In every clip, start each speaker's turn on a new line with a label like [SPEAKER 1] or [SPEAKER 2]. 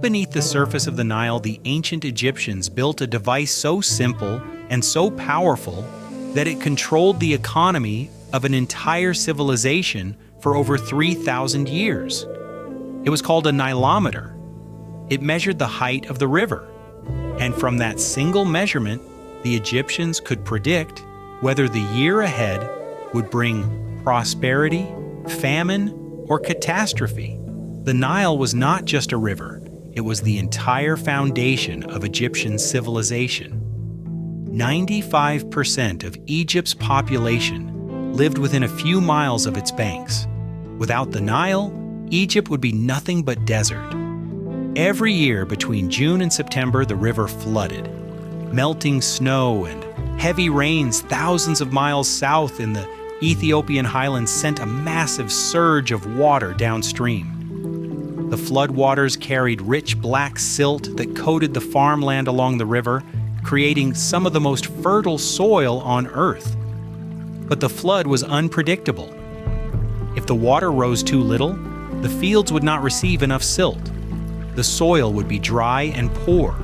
[SPEAKER 1] Deep beneath the surface of the Nile, the ancient Egyptians built a device so simple and so powerful that it controlled the economy of an entire civilization for over 3,000 years. It was called a Nilometer. It measured the height of the river, and from that single measurement, the Egyptians could predict whether the year ahead would bring prosperity, famine, or catastrophe. The Nile was not just a river, it was the entire foundation of Egyptian civilization. 95% of Egypt's population lived within a few miles of its banks. Without the Nile, Egypt would be nothing but desert. Every year between June and September, the river flooded. Melting snow and heavy rains thousands of miles south in the Ethiopian highlands sent a massive surge of water downstream. The floodwaters carried rich black silt that coated the farmland along the river, creating some of the most fertile soil on Earth. But the flood was unpredictable. If the water rose too little, the fields would not receive enough silt. The soil would be dry and poor.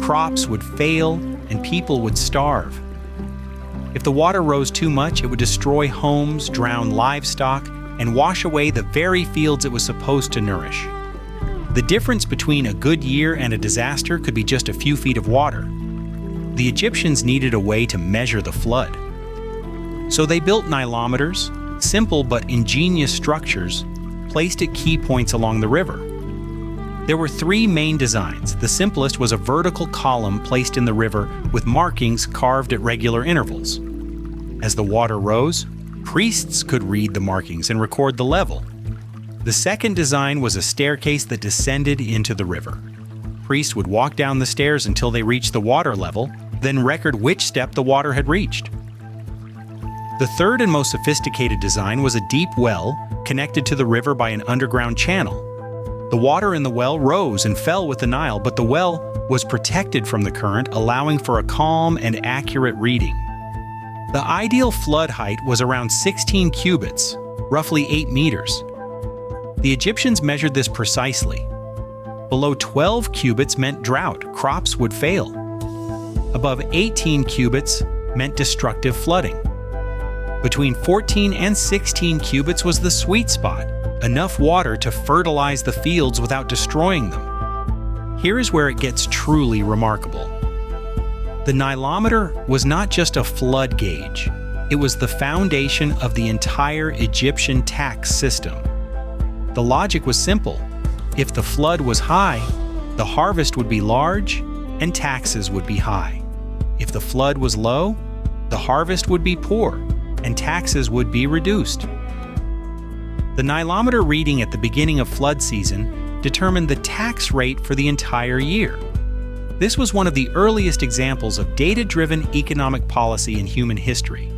[SPEAKER 1] Crops would fail and people would starve. If the water rose too much, it would destroy homes, drown livestock, and wash away the very fields it was supposed to nourish. The difference between a good year and a disaster could be just a few feet of water. The Egyptians needed a way to measure the flood. So they built Nilometers, simple but ingenious structures, placed at key points along the river. There were three main designs. The simplest was a vertical column placed in the river with markings carved at regular intervals. As the water rose, priests could read the markings and record the level. The second design was a staircase that descended into the river. Priests would walk down the stairs until they reached the water level, then record which step the water had reached. The third and most sophisticated design was a deep well connected to the river by an underground channel. The water in the well rose and fell with the Nile, but the well was protected from the current, allowing for a calm and accurate reading. The ideal flood height was around 16 cubits, roughly 8 meters. The Egyptians measured this precisely. Below 12 cubits meant drought, crops would fail. Above 18 cubits meant destructive flooding. Between 14 and 16 cubits was the sweet spot, enough water to fertilize the fields without destroying them. Here is where it gets truly remarkable. The Nilometer was not just a flood gauge, it was the foundation of the entire Egyptian tax system. The logic was simple. If the flood was high, the harvest would be large and taxes would be high. If the flood was low, the harvest would be poor and taxes would be reduced. The Nilometer reading at the beginning of flood season determined the tax rate for the entire year. This was one of the earliest examples of data-driven economic policy in human history.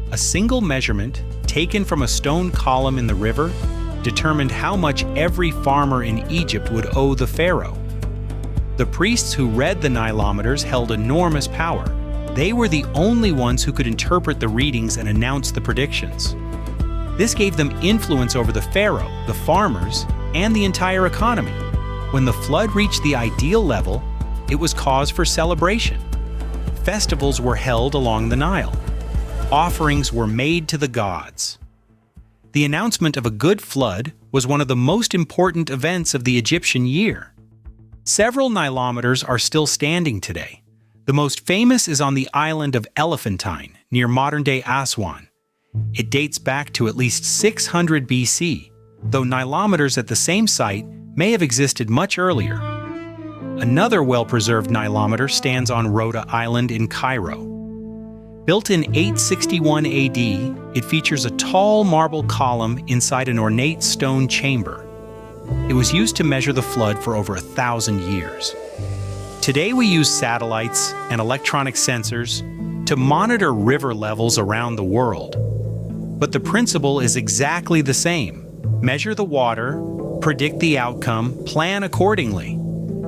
[SPEAKER 1] A single measurement, taken from a stone column in the river, determined how much every farmer in Egypt would owe the pharaoh. The priests who read the Nilometers held enormous power. They were the only ones who could interpret the readings and announce the predictions. This gave them influence over the pharaoh, the farmers, and the entire economy. When the flood reached the ideal level, it was cause for celebration. Festivals were held along the Nile. Offerings were made to the gods. The announcement of a good flood was one of the most important events of the Egyptian year. Several Nilometers are still standing today. The most famous is on the island of Elephantine, near modern-day Aswan. It dates back to at least 600 BC, though Nilometers at the same site may have existed much earlier. Another well-preserved Nilometer stands on Rhoda Island in Cairo. Built in 861 AD, it features a tall marble column inside an ornate stone chamber. It was used to measure the flood for over 1,000 years. Today we use satellites and electronic sensors to monitor river levels around the world. But the principle is exactly the same. Measure the water, predict the outcome, plan accordingly.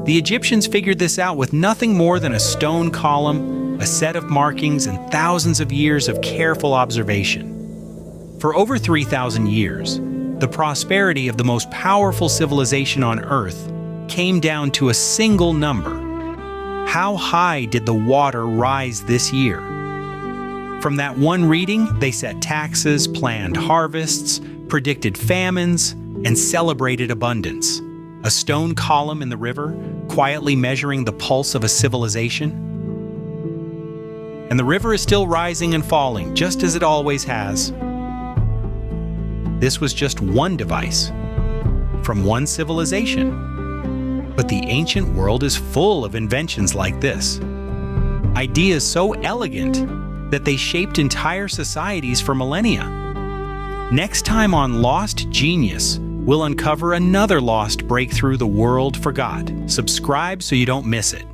[SPEAKER 1] The Egyptians figured this out with nothing more than a stone column, a set of markings, and thousands of years of careful observation. For over 3,000 years, the prosperity of the most powerful civilization on Earth came down to a single number. How high did the water rise this year? From that one reading, they set taxes, planned harvests, predicted famines, and celebrated abundance. A stone column in the river, quietly measuring the pulse of a civilization. And the river is still rising and falling, just as it always has. This was just one device from one civilization. But the ancient world is full of inventions like this. Ideas so elegant that they shaped entire societies for millennia. Next time on Lost Genius, we'll uncover another lost breakthrough the world forgot. Subscribe so you don't miss it.